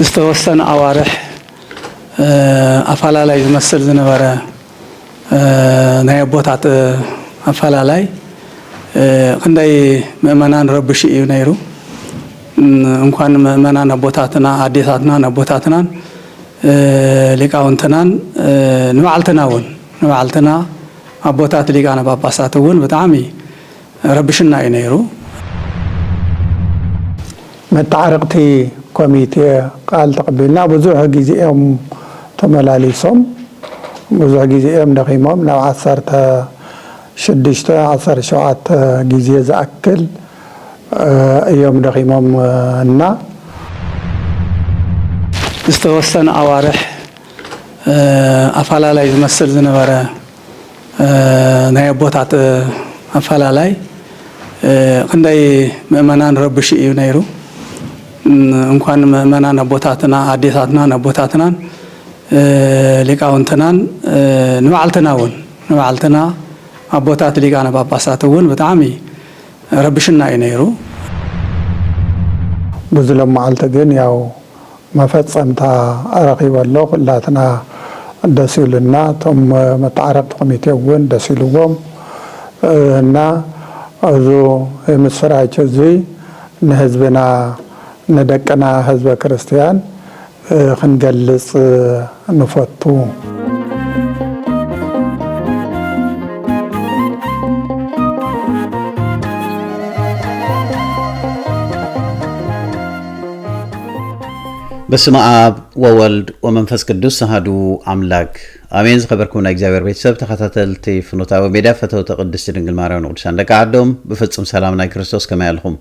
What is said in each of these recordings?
استوسن أوارح أفعالاي يمثل زنبرة نيابوتات أفعالاي عندي ممنان رب شيء نيرو إنكان ممنان نبوتاتنا عديثاتنا نبوتاتنا لقاونتنا نوعلتنا أبوتات لقانا باباساتون بتعامي رب شنا ينيرو متعرقتي كوميتي قال تقبلنا بزوح جزئهم تملاليسهم بزوح جزئهم دقيمهم لو عصرت شدشت عصر شوات جزئ زأكل يوم دقيمهم النا استوسن أوارح أفعالاي يمثل زنبرة نيابوتات أفعالاي عندي ممنان رب شيء نيرو إنكان ممنان نبوتاتنا عديثاتنا نبوتاتنا لقاونتنا نوعلتنا أبوتات لقانا باباساتون بتعامي رب شنا ينيرو بزلم معلتقين ياو ما فتسمتا أرقي والله لاتنا دسيلنا ثم متعرق قميتي وين دسيلوهم نا أزو مسراج زي نهزبنا ندكنا حزب كريستيان خنجلس نفتو بسم آب وولد ومنفس قدوس هادو أملاك آمين زخبركم إجزاوير بيتسب تخطتلتي فنوتا وميدا فتو تقدس دنجل ماريون وقدسان لك عدوم بفتسم سلامنا كريستوس كما يلهم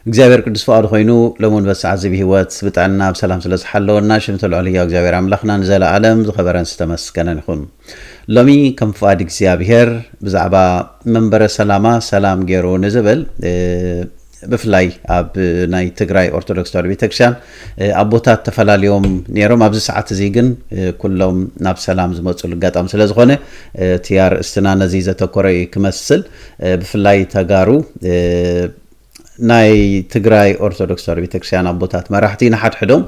إجزاوير قدوس فؤاد خوينو لمن بس عزي بهوات بتعنا بسلام سلس حلو الناشن تلعليا إجزاوير عملخنا نزال عالم زخبران ستمس كان نخون لمي كم فؤاد إجزاوير بزعبا منبر سلامة سلام جيرو نزبل بفلاي أب ناي تجراي أرثوذكس تربية تكشان أبوتات تفلا اليوم نيروم أبز ساعات زيجن كلهم ناب سلام زموت سلقات أمثلة زخونة تيار استنانة زيزة تكوري كمسل بفلاي تجارو ناي تجراي أرثوذكس تربية تكشان أبوتات مراحتين حد حدهم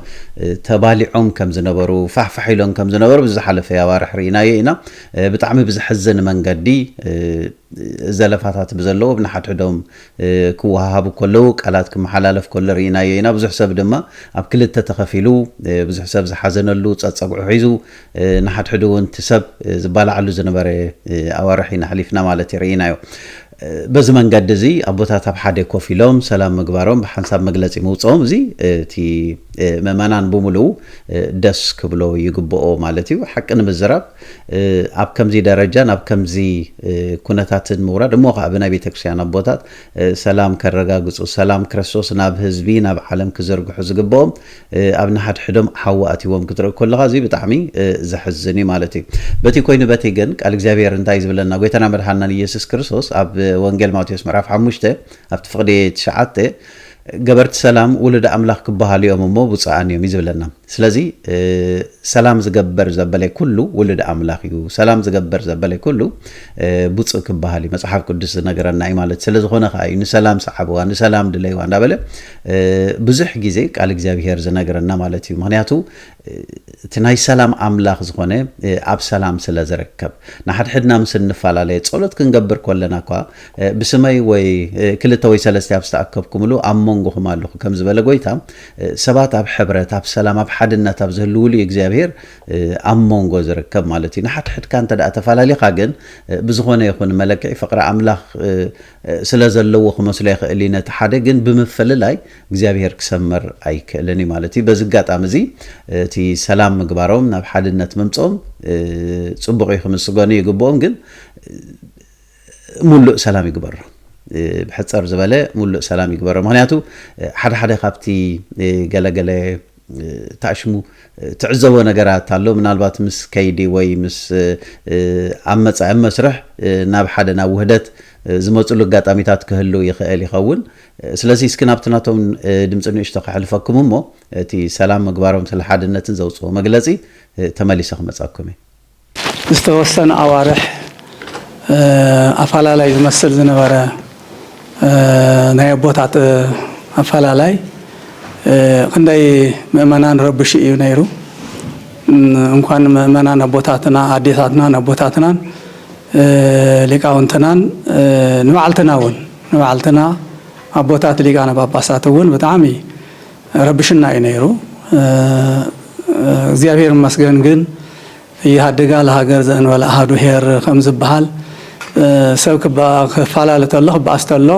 تبالعهم كم زنبرو فحفحيلهم كم زنبرو بزحلة في وارح ريناينا بتعمي بزحزن من قدي زلفاتات بزلو بنحت حدهم كوهاب كله قالات كم حلالف كل ريناينا بزح حساب دما اب كل تتخفيلو بزح حساب زحزنلو تصصقو حيزو نحت حدون تسب زبالع علو زنبره اوارحينا حليفنا مالتي رينايو بزمن قد زي أبوتات بحادي كوفيلوم سلام مقبارهم بحنساب مقلتي موصوم زي تي ممانان بوملو دس كبلو يقبقو مالتي وحقنا بالزراب أب كمزي درجان أب كمزي كونتات مورد موقع بنا بيتكسيان أبوتات سلام كرقاقص وسلام كرسوس ناب هزبي ناب عالم كزرق حزق بوم أبنا حد حدم حواتي وم كتر كل غازي بتعمي زحزني مالتي بتي كوين بتي جنك ألكزافير انتايز بلنا قويتنا مرحلنا ليسوس كرسوس أب وانجيل ماتيوس مراف حموشته أبتفقدي تشعاته قبرت سلام ولد أملاك كبها اليوم مو بصعان يوم يزبلنا سلازي سلام زقبر زبالي كله ولد أملاك يو سلام زقبر زبالي كله بصع كبها لي مصحف قدس نقرنا إيمالت سلاز هنا خاي نسلام صحابه نسلام دلي وانا بله بزح جزيك على جزابير زنقرنا مالتي مهنياتو تناي سلام أملاك زخونه أب سلام سلاز ركب نحد حدنا مسن نفعل تصولت كنقبر كلنا كوا بسمي وي كل توي سلستي أبستأكبكم له أمونغو مالو كم زبالة قويتام سبات أب حبرة أب سلام أب حدنا تبزهلولي إجزابير أمونغو زركب مالتي نحد حد كان تدأ تفعل قاقن بزخونه يكون ملكي فقرة أملاك سلاز اللو خمسليخ اللي نتحدقن بمفل لاي إجزابير كسمر أيك لني مالتي بزقات أمزي تي سلام مقبارهم ناب حدنا تممصهم صبغي خمس سقاني يقبوهم قن ملو سلام يقبر بحصر زباله ملء سلام يكبر مهنياتو حدا خابتي ገለገለ ታሽሙ ትዕዘቦ ነገራት አሎ ምናልባት ምስ ከይዲ ወይ ምስ አመጻ መስርሕ ናብ ሓደ ናብ ውህደት ዝመጽሉ ጋጣሚታት ክህሉ ይኽእል ይኸውን ስለዚህ እስከናብትናቶም ድምጽን ይሽተኸልፈኩምሞ እቲ ሰላም ምግባሮም ስለ ሓድነትን ዘውጽኦ መግለጺ ተመሊሰ ክመጻኩም ዝተወሰነ አዋርሕ አፋላላይ ዝመስል ዝነበረ ናይ ቦታት አፋላላይ ክንደይ ምእመናን ረብሽ እዩ ነይሩ እንኳን ምእመናን አቦታትና አዴታትና አቦታትና ሊቃውንትናን ንባዓልትና አቦታት ሊቃነ ጳጳሳት እውን በጣም ረብሽና እዩ ነይሩ እግዚአብሔር ይመስገን ግን ይሃደጋ ለሀገር ዘንወላ አሃዱ ሄር ከም ዝበሃል ሰብ ከፋላለ ተለኽ ባስተሎ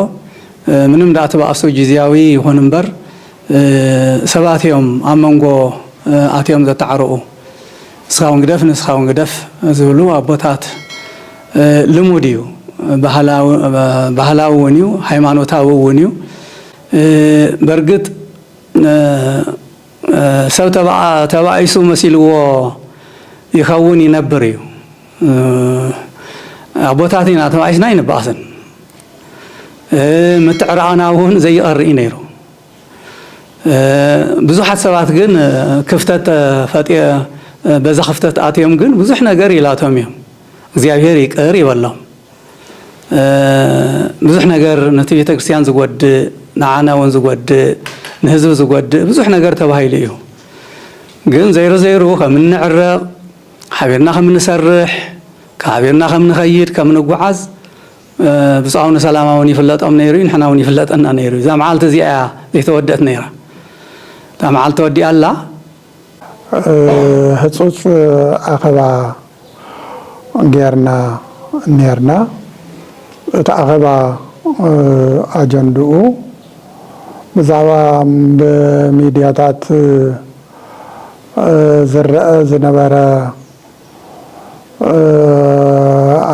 ምንም ዳት ባእሱ ጊዜያዊ ይሆን እንበር ሰባትዮም አመንጎ አትዮም ዘተዓረኡ እስካሁን ግደፍ ዝብሉ አቦታት ልሙድ እዩ ባህላዊ ወንዩ ሃይማኖታዊ ወንዩ በርግጥ ሰብ ተባይሱ መሲልዎ ይኸውን ይነብር እዩ አቦታትና ተባይስና ይንባስን ምትዕራናውን ዘይቀርኢ ነይሩ ብዙሓት ሰባት ግን ክፍተት ፈጥየ በዛ ክፍተት አትዮም ግን ብዙሕ ነገር ይላቶም እዮም እግዚአብሔር ይቅር ይበሎም ብዙሕ ነገር ነቲ ቤተ ክርስቲያን ዝጎድ ንዓናውን ዝጎድ ንህዝብ ዝጎድ ብዙሕ ነገር ተባሂሉ እዩ ግን ዘይሩ ከም ንዕረቕ ሓቢርና ከም ንሰርሕ ካብርና ከም ንኸይድ ከም ንጓዓዝ ብጻውነ ሰላማውን ይፍለጦም ነይሩ ንሕናውን ይፍለጠና ነይሩ እዛ መዓልቲ እዚኣ ዘይተወደት ነይራ እታ መዓልቲ ተወዲኣ ኣላ ህጹጽ ኣኸባ ጌርና ነርና እቲ ኣኸባ አጀንድኡ ብዛዕባ በሚድያታት ዝረአ ዝነበረ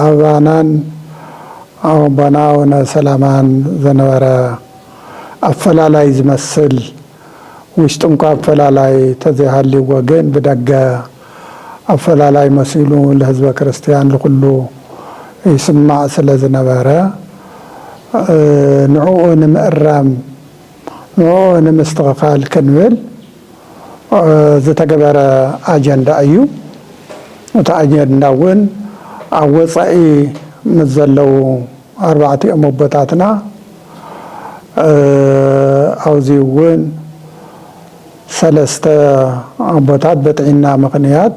አባናን አባናውና ሰላማን ዝነበረ አፈላላይ ዝመስል ውሽጥምኳ አፈላላይ ተዘሃሊ ወገን በደጋ አፈላላይ መስሉ ለህዝበ ክርስቲያን ለሁሉ ይስማዕ ስለዝነበረ ንዑን ምዕራም ንዑን መስተኻል ከንብል ዝተገበረ አጀንዳ እዩ እቲ አጀንዳውን አወጻኢ መዘለው አርባዕቲ እሞቦታትና አውዚውን ሰለስተ አቦታት በጥዕና ምክንያት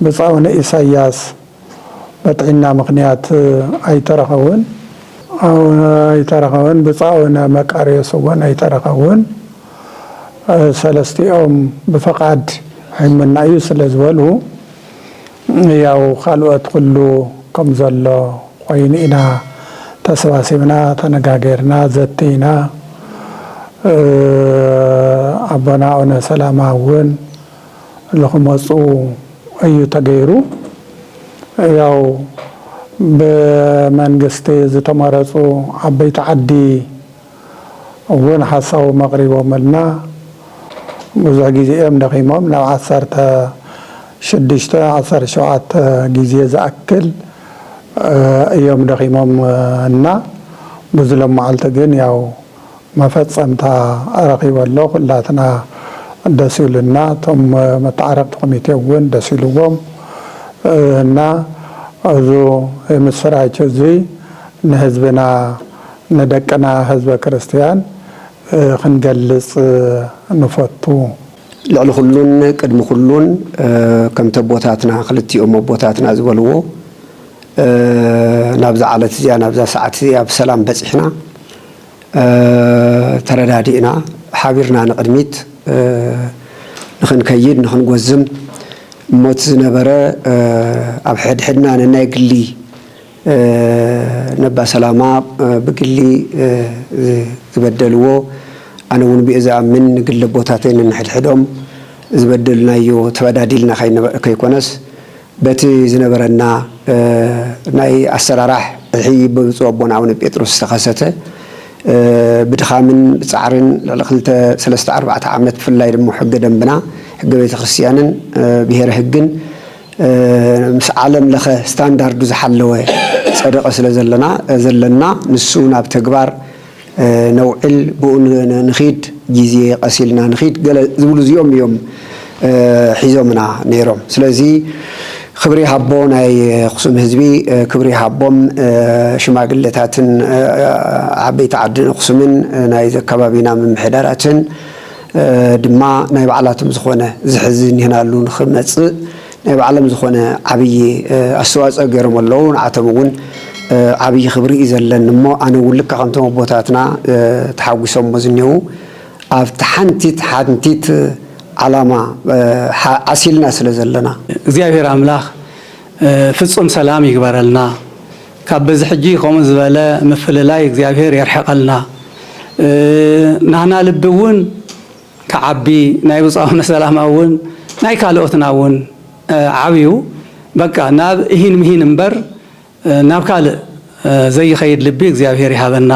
ብጻውነ ኢሳያስ በጥዕና ምክንያት አይተረኸውን ብጻውነ መቃርዮስ ወን አይተረኸውን ሰለስቲኦም በፈቃድ ሃይመናዩ ስለዝበሉ ያው ካልኦት ሁሉ ከም ዘሎ ኮይኒና ተሰባሲብና ተነጋገርና ዘቲና አባናውነ ሰላማውን ለኹመጹ እዩ ተገይሩ ያው በመንግስት ዝተመረጹ አበይት ዓዲ ወን ሐሳው መቅሪቦምልና ብዙ ጊዜም ደኺሞም ናብ 17 ጊዜ ዝአክል እዮም ደኺሞም እና ብዙሎም መዓልቲ ግን ያው መፈጸምታ ረኺበሎ ኩላትና ደስ ይብልና ቶም መታረቅ ኮሚቴውን ደስ ይልዎም እና አዞ የምስራች እዚ ንህዝብና ንደቀና ህዝበ ክርስቲያን ክንገልጽ ንፈቱ ልዕሊ ኩሉን ቅድሚ ኩሉን ከም ተቦታትና ክልቲኦም ቦታትና ዝበልዎ ናብዛ ዓለት እዚኣ ናብዛ ሰዓት እዚኣ ብሰላም በፂሕና ተረዳዲእና ሓቢርና ንቅድሚት ንኽንከይድ ንኽንጎዝም ሞት ዝነበረ ኣብ ሕድሕድና ንናይ ግሊ ነባ ሰላማ ብግሊ ዝበደልዎ أنا ونبيئذا من قل بوتاتين نحل حدهم زبدلنا يو تبادلنا كي كونس بتي زنبرنا ناي السراراح الحي بصوبون عون بيتروس تخسته بدخامن بصعرن لخلته 3 4 عامات في الله دمو حق دنبنا حق بيت ክርስቲያንን ብሄር ህግን ምስ ዓለም ለኸ ስታንዳርዱ ዝሓለወ ጸደቀ ስለዘለና ንሱ ናብ ተግባር ነውዕል ብኡን ንኺድ ጊዜ ቀሲልና ንኺድ ገለ ዝብሉ ዚኦም እዮም ሒዞምና ነይሮም ስለዚ خبري هابون أي خصوم هزبي كبري هابون شماغلتاتن عبيت عدن خصومن نايز كبابينا من محداراتن دما نايب علاتهم زخونه زحزين هنا لون خمس نايب علم زخونه عبي أسواس أجرم اللون عتمون عبي خبري إذا لنمو أنا أقول لك أنتم بوتاتنا تحوسهم مزنيو تحنتيت علامة عسيلنا سلزلنا እግዚአብሔር አምላኽ ፍጹም ሰላም ይግበረልና ካብዝ ሕጂ ከምኡ ዝበለ ምፍልላይ እግዚአብሔር ይርሕቀልና ናህና ልብውን ከዓቢ ናይ ብፃውነ ሰላማውን ናይ ካልኦትናውን ዓብዩ በቃ ናብ ይህን ምሂን እምበር ናብ ካልእ ዘይኸይድ ልቢ እግዚአብሔር ይሃበና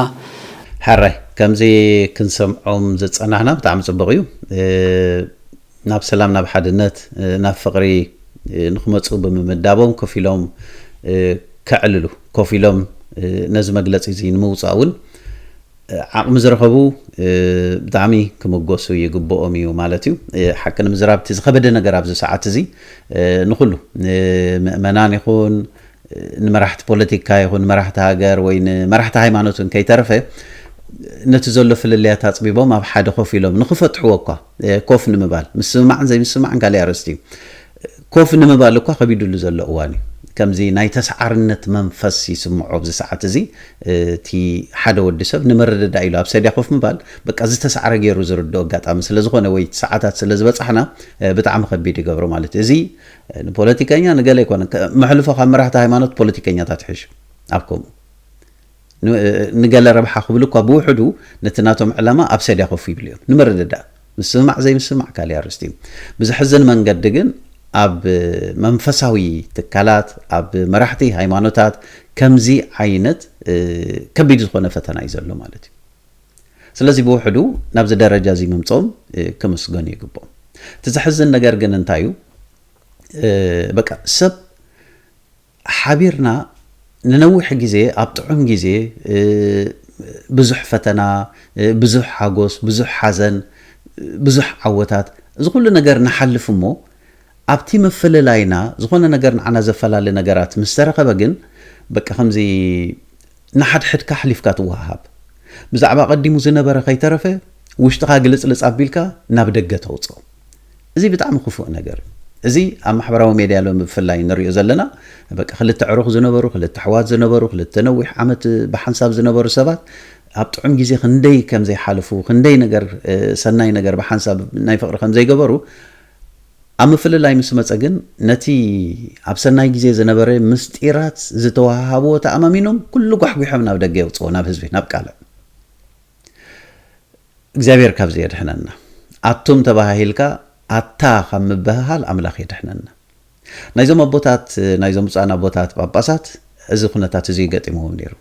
ሓራይ ከምዚ ክንሰምዖም ዘፀናሕና ብጣዕሚ ፅቡቅ እዩ ናብ ሰላም ናብ ሓድነት ናብ ፍቅሪ ንኽመፁ ብምምዳቦም ኮፍ ኢሎም ከዕልሉ ኮፍ ኢሎም ነዚ መግለፂ እዚ ንምውፃእ እውን ዓቕሚ ዝረኸቡ ብጣዕሚ ክምጎሱ ይግብኦም እዩ ማለት እዩ ሓቂ ንምዝራብ እቲ ዝኸበደ ነገር ኣብዚ ሰዓት እዚ ንኩሉ ምእመናን ይኹን ንመራሕቲ ፖለቲካ ይኹን መራሕቲ ሃገር ወይ ንመራሕቲ ሃይማኖትን ከይተረፈ ነቲ ዘሎ ፍልልያት ኣፅቢቦም ኣብ ሓደ ኮፍ ኢሎም ንኽፈትሕዎ እኳ ኮፍ ንምባል ምስማዕን ዘይምስማዕን ካልእ ኣርእስቲ ኮፍ ንምባል እኳ ከቢድሉ ዘሎ እዋን እዩ ከምዚ ናይ ተሰዓርነት መንፈስ ይስምዖ ኣብዚ ሰዓት እዚ እቲ ሓደ ወዲ ሰብ ንመረዳዳ ኢሉ ኣብ ሰድያ ኮፍ ምባል በቃ ዝተሰዓረ ገይሩ ዝርድኦ ኣጋጣሚ ስለ ዝኾነ ወይ ሰዓታት ስለ ዝበፃሕና ብጣዕሚ ከቢድ ይገብሮ ማለት እዚ ንፖለቲከኛ ንገለ ይኮነ መሕልፎ ካብ መራሕቲ ሃይማኖት ፖለቲከኛታት ይሕሽ ኣብ ከምኡ نقال ربحا خبلك وبوحدو نتناتهم علما أبسدي خفي بليهم نمرد مسمع زي مسمع كالي أرستيم بزحزن من قدقن أب منفساوي تكالات أب مرحتي هايمانوتات كمزي عينت كبيد زخونا فتنا يزلو مالتي سلازي بوحدو نبز درجة زي ممتصوم كمسغن يقبو تزحزن نقرقن انتايو بكا سب حبيرنا ننوح جزء أبطعم جزء بزح فتنا بزح حاجوس بزح حزن بزح عوتات زغل نجار نحل فمو أبتي مفل لاينا زغل نجار عنا زفلا لنجارات مسترقة بجن بك خمزي نحد حد كحلف كاتوهاب بزعبا قديمو زنبرة خي طرفه واشتغى جلس لس أبيلكا نبدأ توصل زي بتعمل خفوق نجار زي أما حبراو ميديا لهم بفلاي نريو زلنا بقى خلت تعرخ زنبرو خلت حوات زنبرو خلت تنوح عمت بحنساب زنبرو سبات أبطعم جزي خندي كم زي حالفو خندي نجر سناي نجر بحنساب ناي فقر خم زي جبرو أما فلاي مسمت أجن نتي أبسناي جزي زنبرة مستيرات زتوهابو تأمامينهم كله قحوي حمنا بدك جوت صونا بحزبي نبقى على إكزابير كابزي يدحننا أتوم تباهيلكا أتا خم بهال أملاخ يدحننا نايزوم أبوتات نايزوم صانا بوتات باباسات إذا كنا تاتزي قتيمهم نيرو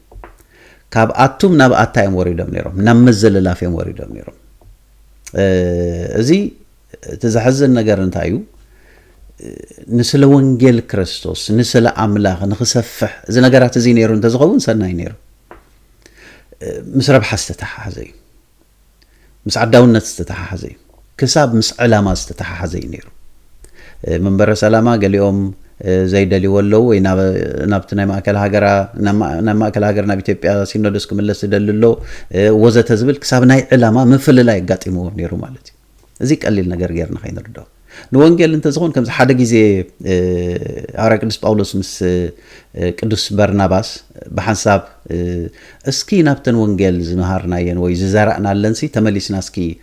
كاب أتوم ناب أتا يموريدهم نيرو نمزل لا في يموريدهم نيرو زي تزحزن نجار نتايو نسل ونجيل كريستوس نسل أملاخ نخسفح إذا نجارات زي نيرو نتزغون سناي نيرو مسرب حستتح زي مسعداون نتستتح زي كساب مس علامة استتحها زي نيرو من برا سلامة قال يوم زي دلي ولو ونابتنا ما أكل هاجرا نما أكل هاجرا نبي تبي سينودسكم اللي سدللو وزة تزبل كساب ناي علامة مثل لا يقطع مو نيرو مالتي زيك قليل نجار غيرنا خين ردو نوانجيل انت زغون كم حدا جزي عرق قدس باولوس مس قدس برناباس بحساب اسكي نابتن وانجيل زنهارنا ين وي زرعنا لنسي تمليسنا اسكي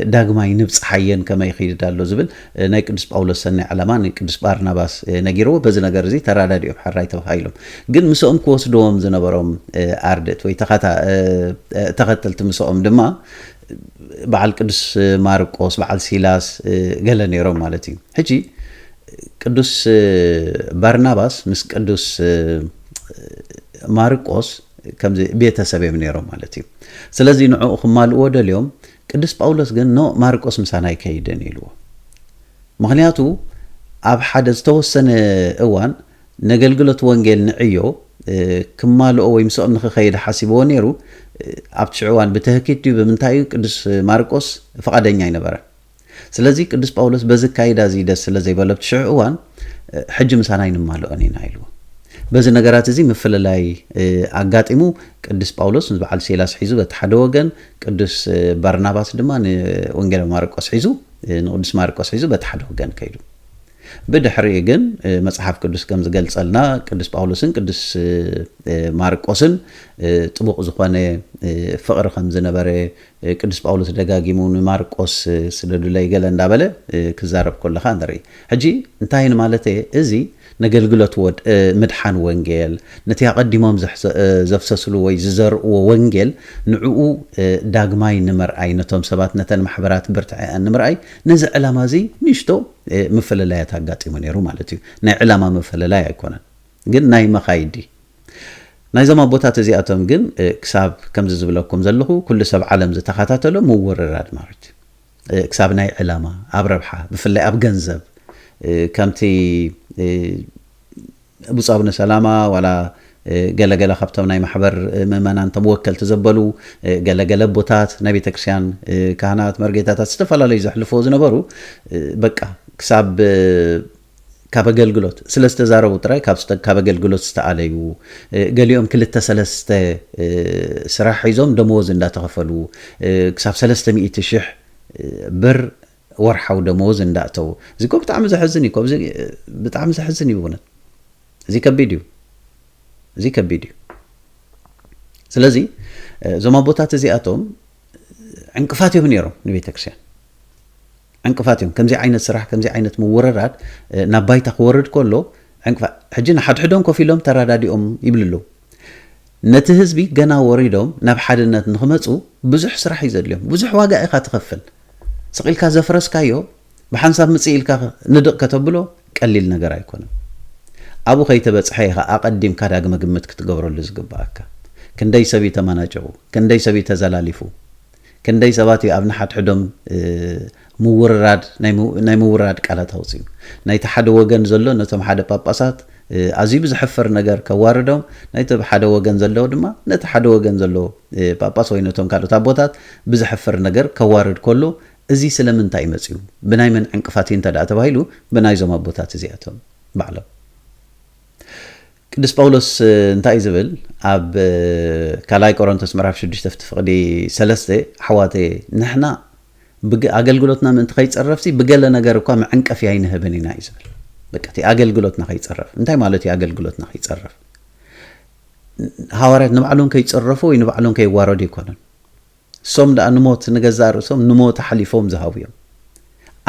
داغماي نبص حيين كما يخيد دالو زبل ناي قدس باولوس سني علمان قدس برناباس نغيرو بز نجار زي تراداديو حراي توحايلهم ግን مسوم كوسدوم زنبروم اردت وي تختلت مسوم دما بعل قدس مارقوس بعل سيلاس قال نيرو مالتي حجي ቅዱስ ባርናባስ ምስ ቅዱስ ማርቆስ ከምዚ ቤተሰብ እዮም ነይሮም ማለት እዩ ስለዚ ንዕኡ ክማልእዎ ደልዮም ቅዱስ ጳውሎስ ግን ኖ ማርቆስ ምሳና ይከይድን ኢልዎ ምክንያቱ ኣብ ሓደ ዝተወሰነ እዋን ነገልግሎት ወንጌል ንዕዮ ክማልኦ ወይ ምስኦም ንኽኸይድ ሓሲብዎ ነይሩ ኣብ ትሽዕዋን ብተህኪት ብምንታይ ቅዱስ ማርቆስ ፈቃደኛ ይነበረ ስለዚ ቅዱስ ጳውሎስ በዚ ካይዳ እዚ ደስ ስለዘይበሎ ትሽዕዋን ሕጂ ምሳና ይንማልኦን ኢና ኢልዎ በዚ ነገራት እዚ ምፍልላይ ኣጋጢሙ ቅዱስ ጳውሎስ ንበዓል ሲላስ ሒዙ በቲ ሓደ ወገን ቅዱስ ባርናባስ ድማ ንወንጌል ማርቆስ ሒዙ ንቅዱስ ማርቆስ ሒዙ በቲ ሓደ ወገን ከይዱ ብድሕሪ ግን መጽሓፍ ቅዱስ ከም ዝገልጸልና ቅዱስ ጳውሎስን ቅዱስ ማርቆስን ጥቡቕ ዝኾነ ፍቕሪ ከም ዝነበረ ቅዱስ ጳውሎስ ደጋጊሙ ንማርቆስ ስለድለይ ገለ እንዳበለ ክዛረብ ከለኻ ንርኢ ሕጂ እንታይ ማለት እዚ ነገልግሎት ምድሓን ወንጌል ነቲ ኣቐዲሞም ዘፍሰስሉ ወይ ዝዘርእዎ ወንጌል ንዕኡ ዳግማይ ንምርኣይ ነቶም ሰባት ነተን ማሕበራት ብርትዐን ንምርኣይ ነዚ ዕላማ እዚ ንሽቶ ምፍለላያት ኣጋጢሙ ነይሩ ማለት እዩ ናይ ዕላማ ምፍለላይ ኣይኮነን ግን ናይ መኻይዲ ናይዞም ኣቦታት እዚኣቶም ግን ክሳብ ከምዚ ዝብለኩም ዘለኹ ኩሉ ሰብ ዓለም ዝተኸታተሎ ምውርራድ ማለት እዩ ክሳብ ናይ ዕላማ ኣብ ረብሓ ብፍላይ ኣብ ገንዘብ ከምቲ ብጻብነ ሰላማ ዋላ ገለገለ ካብቶም ናይ ማሕበር ምእመናን ተወከልቲ ዘበሉ ገለገለ ቦታት ናይ ቤተክርስቲያን ካህናት መርጌታታት ዝተፈላለዩ ዘሕልፎ ዝነበሩ በቃ ክሳብ ካብ አገልግሎት ስለስተ ዛረቡ ጥራይ ካብ አገልግሎት ዝተኣለዩ ገሊኦም ክልተ ሰለስተ ስራሕ ሒዞም ደሞዝ እንዳተኸፈሉ ክሳብ 300,000 ብር ወርሓው ደሞዝ እንዳእተው እዚ ኮ ብጣዕሚ ዘሕዝን እዩ ብጣዕሚ ዘሕዝን እዩ ሆነ እዚ ከቢድ እዩ ስለዚ ዞም ኣቦታት እዚኣቶም ዕንቅፋት እዮም ነይሮም ንቤተክርስቲያን ዕንቅፋትዮም ከምዚ ዓይነት ስራሕ ከምዚ ዓይነት ምውረራት ናብ ባይታ ክወርድ ከሎ ዕንቅፋት ሕጂ ንሓድሕዶም ኮፍ ኢሎም ተራዳዲኦም ይብልሉ ነቲ ህዝቢ ገና ወሪዶም ናብ ሓድነት ንኽመፁ ብዙሕ ስራሕ እዩ ዘድልዮም ብዙሕ ዋጋ ኢኻ ትኸፍል ስቂልካ ዘፍረስካዮ ብሓንሳብ ምፅኢልካ ንድቕ ከተብሎ ቀሊል ነገር ኣይኮነም ኣብኡ ከይተበፅሐ ኢኻ ኣቐዲምካ ዳግመ ግምት ክትገብረሉ ዝግባኣካ ክንደይ ሰብ ተመናጨው ክንደይ ሰብ ተዘላሊፉ ክንደይ ሰባት ኣብ ንሓድሕዶም ምውርራድ ናይ ምውርራድ ቃላት ኣውፅዩ ናይቲ ሓደ ወገን ዘሎ ነቶም ሓደ ጳጳሳት ኣዝዩ ብዝሕፍር ነገር ከዋርዶም ናይቲ ሓደ ወገን ዘሎ ድማ ነቲ ሓደ ወገን ዘሎ ጳጳስ ወይ ነቶም ካልኦት ኣቦታት ብዝሕፍር ነገር ከዋርድ ከሎ እዚ ስለምንታይ መፅዩ ብናይ መን ዕንቅፋት እንተዳ ተባሂሉ ብናይዞም ኣቦታት እዚኣቶም ባዕሎም ቅዱስ ጳውሎስ እንታይ ዝብል ኣብ ካልኣይ ቆሮንቶስ ምዕራፍ 6 ፍቅዲ 3 ሓዋቴ ንሕና አገልግሎትና ምንት ከይፀረፍሲ በገለ ነገር እኳ መዕንቀፍ ያይንህብን ኢና ይዝብል በቃ እቲ አገልግሎትና ከይፀረፍ እንታይ ማለት እዩ አገልግሎትና ከይፀረፍ ሐዋርያት ንባዕሎም ከይፀረፉ ወይ ንባዕሎም ከይዋረዱ ይኮነን ሶም ዳ ንሞት ንገዛር ሶም ንሞት ሓሊፎም ዝሃብዮም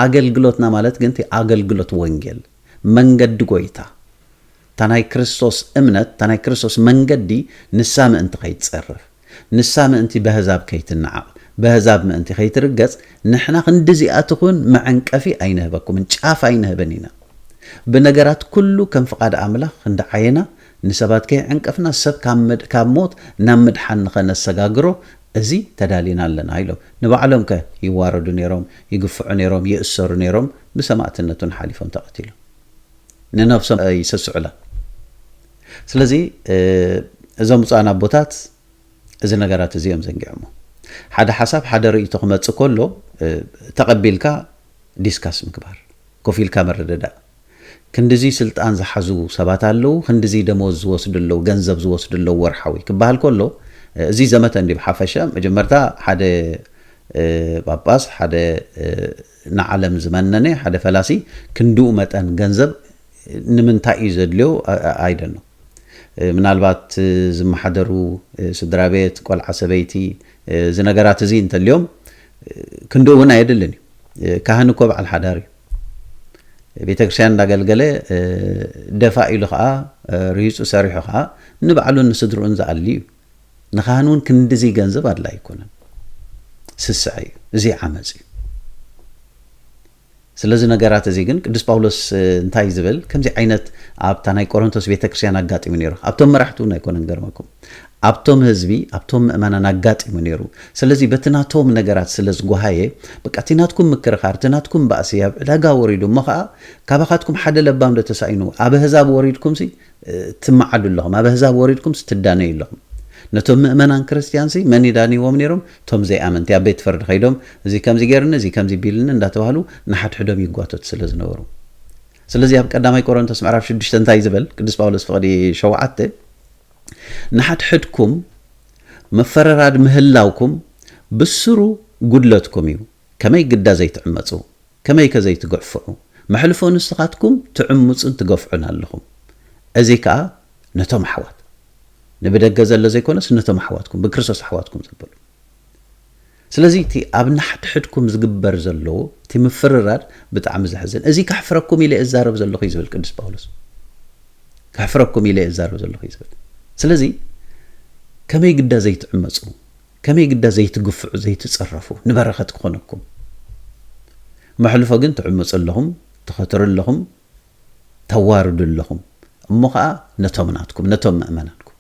አገልግሎትና ማለት ግን እቲ አገልግሎት ወንጌል መንገድ ጎይታ ታናይ ክርስቶስ እምነት ታናይ ክርስቶስ መንገዲ ንሳም እንት ከይፀረፍ ንሳም እንት በህዛብ ከይትናዓቅ በህዛብ ምእንቲ ከይትርገጽ ንሕና ክንዲዚኣትኹን መዕንቀፊ ኣይንህበኩም ጫፍ ኣይንህበኒና በነገራት ኩሉ ከም ፍቃድ አምላኽ እንደዓየና ንሰባት ከይዕንቀፍና ሰብ ካብ ሞት ናብ ምድሓን ንኸነሰጋግሮ እዚ ተዳሊና ኣለና ኢሎም ንባዕሎም ከ ይዋረዱ ነይሮም ይግፍዑ ነይሮም ይእሰሩ ነይሮም ብሰማዕትነቱን ሓሊፎም ተቐቲሎም ንነፍሶም ይሰስዑላ ስለዚ እዞም ብፁዓን ኣቦታት እዚ ነገራት እዚኦም ዘንጊዖሞ ሓደ ሓሳብ ሓደ ርእይቶ ክመጽእ ከሎ ተቐቢልካ ዲስካስ ምግባር ኮፊልካ መረደዳ ክንዲዚ ስልጣን ዝሓዙ ሰባት ኣለው ክንዲዚ ደሞዝ ዝወስድለው ገንዘብ ዝወስድለው ወርሓዊ ክበሃል ከሎ እዚ ዘመተ እንዲ ብሓፈሻ መጀመርታ ሓደ ጳጳስ ሓደ ንዓለም ዝመነነ ሓደ ፈላሲ ክንድኡ መጠን ገንዘብ ንምንታይ እዩ ዘድልዮ ኣይደኖ ምናልባት ዝመሓደሩ ስድራ ቤት ቆልዓ ሰበይቲ ዝነገራት እዚ እንተልዮም ክንድኡ እውን ኣይደልን ካህን እኮ በዓል ሓዳር እዩ ቤተክርስቲያን እንዳገልገለ ደፋ ኢሉ ከዓ ርሂፁ ሰሪሑ ከዓ ንባዕሉን ንስድሩን ዝኣሊ እዩ ንካህን እውን ክንዲዚ ገንዘብ ኣድላ ኣይኮነን ስስዕ እዩ እዚ ዓመፅ እዩ ስለዚህ ነገራት እዚ ግን ቅዱስ ጳውሎስ እንታይ ዝብል ከምዚ ዓይነት ኣብታ ናይ ቆሮንቶስ ቤተክርስቲያን ኣጋጢሙ ነይሩ ኣብቶም መራሕቱ ናይ ኮነን ገርመኩም ኣብቶም ህዝቢ ኣብቶም ምእመናን ኣጋጢሙ ነይሩ ስለዚህ በትናቶም ነገራት ስለዝጓሃየ በቃ ትናትኩም ምክርኻር ትናትኩም ባእሲ ኣብ ዕዳጋ ወሪዱ እሞ ከዓ ካባኻትኩም ሓደ ለባም ተሳኢኑ ኣብ ህዛብ ወሪድኩም ሲ ትመዓሉ ኣለኹም ኣብ ህዛብ ወሪድኩም ትዳነዩ ኣለኹም ነቶም ምእመናን ክርስቲያንሲ መን ይዳንይዎም ነይሮም ቶም ዘይኣመንቲ ኣብ ቤት ፍርዲ ኸይዶም እዚ ከምዚ ገርነ እዚ ከምዚ ቢልን እንዳተባሃሉ ንሓድሕዶም ይጓተቱ ስለዝነበሩ ስለዚህ ኣብ ቀዳማይ ቆሮንቶስ ምዕራፍ 6 እንታይ ዝብል ቅዱስ ጳውሎስ ፍቕዲ 7 ንሓድሕድኩም መፈረራድ ምህላውኩም ብስሩ ጉድለትኩም እዩ ከመይ ግዳ ዘይትዕመፁ ከመይ ከዘይትገፍዑ መሕልፎ ንስኻትኩም ትዕምፁን ትገፍዑን ኣለኹም እዚ ከዓ ነቶም ኣሕዋት ንብደገ ዘሎ ዘይኮነስ ነቶም ኣሕዋትኩም ብክርስቶስ ኣሕዋትኩም ዘበሉ ስለዚህ እቲ ኣብ ንሓድሕድኩም ዝግበር ዘሎ እቲ ምፍርራድ ብጣዕሚ ዘሕዝን እዚ ካሕፍረኩም ኢለ እዛረብ ዘለኹ ዝብል ቅዱስ ጳውሎስ ካሕፍረኩም ኢለ እዛረብ ዘለኹ ዝብል ስለዚህ ከመይ ግዳ ዘይትዕመፁ ከመይ ግዳ ዘይትግፍዑ ዘይትፀረፉ ንበረኸት ክኾነኩም መሕልፎ ግን ትዕምፁ ኣለኹም ትኸትሩ ኣለኹም ተዋርዱ ኣለኹም እሞ ከዓ ነቶም ናትኩም ነቶም ምእመናንኩም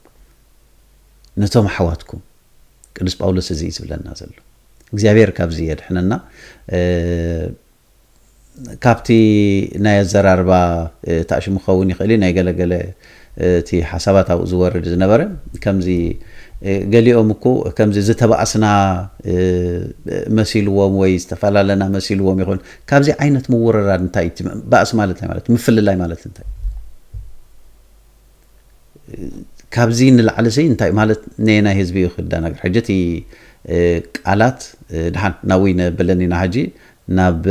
ነቶም ኣሕዋትኩም ቅዱስ ጳውሎስ እዚ ዝብለና ዘሎ እግዚአብሔር ካብዚ የድሕነና ካብቲ ናይ ኣዘራርባ ታእሽሙ ኸውን ይኽእል ናይ ገለገለ እቲ ሓሳባት ኣብኡ ዝወርድ ዝነበረ ከምዚ ገሊኦም እኮ ከምዚ ዝተባእስና መሲልዎም ወይ ዝተፈላለና መሲልዎም ይኹን ካብዚ ዓይነት ምውርራድ እንታይ ባእስ ማለት ማለት ምፍልላይ ማለት እንታይ ካብዚ ንላዕለሰ እንታይ ማለት ናይ ህዝቢ ይኽዳ ነገር ሕጅቲ ቃላት ድሓን ናዊ ነበለኒና ሕጂ ናብ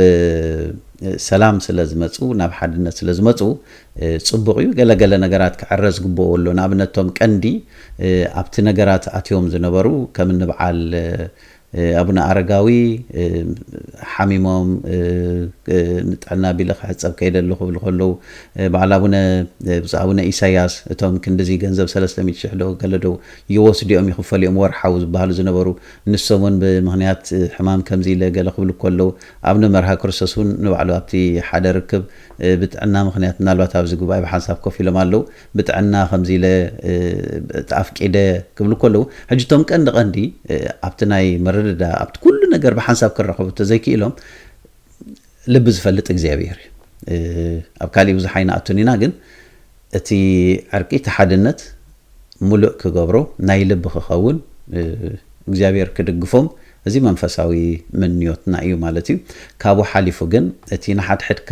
ሰላም ስለዝመፁ ናብ ሓድነት ስለዝመፁ ጽቡቕ እዩ ገለገለ ነገራት ክዕረዝ ግብኦ ኣሎ ንኣብነቶም ቀንዲ ኣብቲ ነገራት ኣትዮም ዝነበሩ ከም ንበዓል ኣቡነ ኣረጋዊ ሓሚሞም ንጥዕና ቢለ ክሕፀብ ከይደለኹ ብሉ ከለዉ በዓል ኣቡነ ኢሳያስ እቶም ክንዲዚ ገንዘብ 300,000 ዶ ገለዶ ይወስዲኦም ይኽፈሊኦም ወርሓዊ ዝበሃሉ ዝነበሩ ንሶምን ብምኽንያት ሕማም ከምዚ ኢለ ገለ ክብሉ ከለዉ ኣብነ መርሃ ክርስቶስ እውን ንባዕሉ ኣብቲ ሓደ ርክብ ብጥዕና ምኽንያት ምናልባት ኣብዚ ጉባኤ ብሓንሳብ ኮፍ ኢሎም ኣለዉ ብጥዕና ከምዚ ኢለ ተኣፍቂደ ክብሉ ከለዉ ሕጅቶም ቀንዲ ኣብቲ ናይ መረዳዳ ኣብቲ ኩሉ ነገር ብሓንሳብ ክረኸቡ ተዘይክኢሎም ልቢ ዝፈልጥ እግዚኣብሔር ኣብ ካሊእ ብዙሕ ኣይንኣቱን ኢና ግን እቲ ዕርቂ ተሓድነት ሙሉእ ክገብሮ ናይ ልቢ ክኸውን እግዚኣብሔር ክድግፎም እዚ መንፈሳዊ ምንዮትና እዩ ማለት እዩ ካብኡ ሓሊፉ ግን እቲ ንሓድሕድካ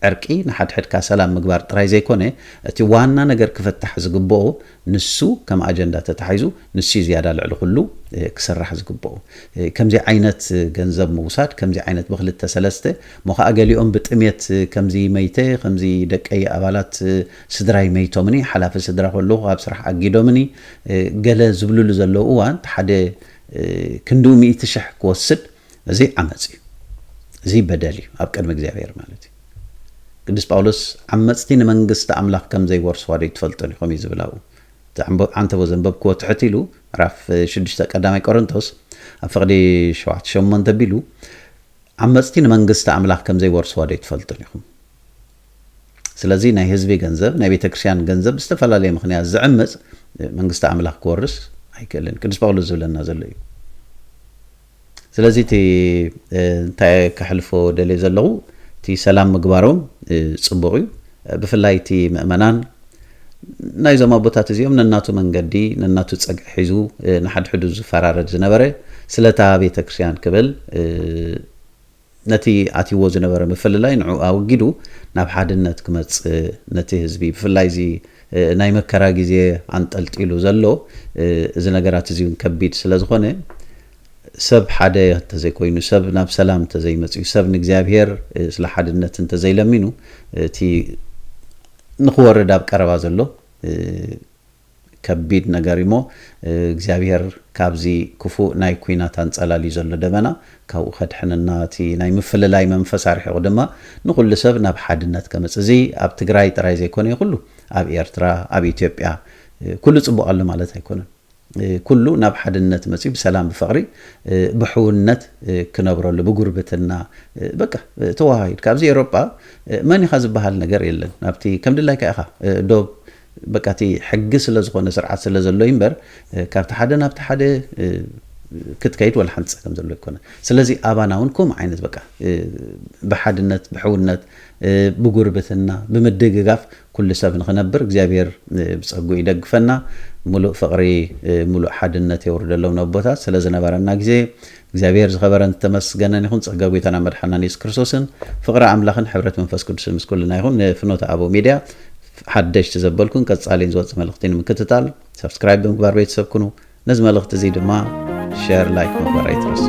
ዕርቂ ንሓድሕድካ ሰላም ምግባር ጥራይ ዘይኮነ እቲ ዋና ነገር ክፈታሕ ዝግብኦ ንሱ ከም ኣጀንዳ ተታሒዙ ንሱ ዝያዳ ልዕሊ ኩሉ ክስራሕ ዝግብኦ ከምዚ ዓይነት ገንዘብ ምውሳድ ከምዚ ዓይነት ብክልተ ሰለስተ ሞኸ ገሊኦም ብጥሜት ከምዚ መይተ ከምዚ ደቀይ ኣባላት ስድራይ መይቶምኒ ሓላፊ ስድራ ከለኹ ኣብ ስራሕ ኣጊዶምኒ ገለ ዝብልሉ ዘለዉ እዋን ሓደ ክንዱ 100,000 ክወስድ እዚ ዓመፅ እዩ እዚ በደል እዩ ኣብ ቅድሚ እግዚኣብሔር ማለት እዩ ቅዱስ ጳውሎስ ዓመፅቲ ንመንግስቲ ኣምላኽ ከም ዘይወርሱ ዋዶ ይትፈልጡን ኢኹም እዩ ዝብላው አንተ ወዘንበብክዎ ትሕት ኢሉ ምዕራፍ 6 ቀዳማይ ቆሮንቶስ ኣብ ፍቕዲ 7-8 ቢሉ ዓመፅቲ ንመንግስቲ ኣምላኽ ከም ዘይወርሱ ዋዶ ይትፈልጡን ኢኹም ስለዚ ናይ ህዝቢ ገንዘብ ናይ ቤተክርስቲያን ገንዘብ ዝተፈላለዩ ምኽንያት ዝዕመፅ መንግስቲ ኣምላኽ ክወርስ ኣይክእልን ቅዱስ ጳውሎስ ዝብለና ዘሎ እዩ ስለዚ እቲ እንታይ ከሕልፎ ደልየ ዘለኹ እቲ ሰላም ምግባሮም ጽቡቕ እዩ ብፍላይ እቲ ምእመናን ናይዞም ኣቦታት እዚኦም ነናቱ መንገዲ ነናቱ ፀግዒ ሒዙ ንሓድሕዱ ዝፈራረድ ዝነበረ ስለታ ቤተክርስቲያን ክብል ነቲ ኣትይዎ ዝነበረ ምፍልላይ ንዑ ኣውጊዱ ናብ ሓድነት ክመፅ ነቲ ህዝቢ ብፍላይ እዚ ናይ መከራ ግዜ አንጠልጢሉ ዘሎ እዚ ነገራት እዚውን ከቢድ ስለዝኾነ ሰብ ሓደ ተዘይኮይኑ ሰብ ናብ ሰላም ተዘይመፅዩ ሰብ ንእግዚአብሔር ስለ ሓድነት ተዘይለሚኑ እቲ ንኽወርድ ኣብ ቀረባ ዘሎ ከቢድ ነገር እሞ እግዚአብሔር ካብዚ ክፉእ ናይ ኩናት አንጸላሊ ዘሎ ደመና ካብኡ ከድሕንና እቲ ናይ ምፍልላይ መንፈስ ኣርሒቑ ድማ ንኹሉ ሰብ ናብ ሓድነት ከመፅ እዚ ኣብ ትግራይ ጥራይ ዘይኮነ ይኹሉ ኣብ ኤርትራ ኣብ ኢትዮጵያ ኩሉ ጽቡቕ ኣሎ ማለት ኣይኮነን ኩሉ ናብ ሓድነት መጽ ብሰላም ብፍቅሪ ብሕውነት ክነብረሉ ብጉርብትና በቃ ተዋሃይድ ካብዚ ኤውሮጳ ማን ይኻ ዝበሃል ነገር የለን ናብቲ ከም ድላይ ከኢኻ ዶብ በቃቲ ሕጊ ስለ ዝኾነ ስርዓት ስለ ዘሎ ይምበር ካብቲ ሓደ ናብቲ ሓደ ክትከይድ ወላ ሓንጽ ከም ዘሎ ይኮነ ስለዚ አባናውን ከም ዓይነት በቃ በሓድነት ብሕውነት ብጉርብትና ብመደገጋፍ ኩሉ ሰብ ንኽነብር እግዚአብሔር ብጸጉ ይደግፈና ሙሉእ ፍቅሪ ሙሉእ ሓድነት የወርደሎም ነቦታት ስለ ዝነበረና ግዜ እግዚአብሔር ዝኸበረን ተመስገነን ይኹን ጸጋ ጎይታና መድኃኒትና ኢየሱስ ክርስቶስን ፍቅሪ አምላኽን ሕብረት መንፈስ ቅዱስን ምስኩልና ይኹን ፍኖተ አቦ ሚዲያ ሓደሽቲ ዘበልኩን ቀጻሊን ዝወጽእ መልእኽትን ምክትታል ሰብስክራይብ ብምግባር ቤተሰብ ኩኑ ነዚ መልእኽቲ እዚ ድማ ሼር ላይክ ምግባር ኣይትረሱ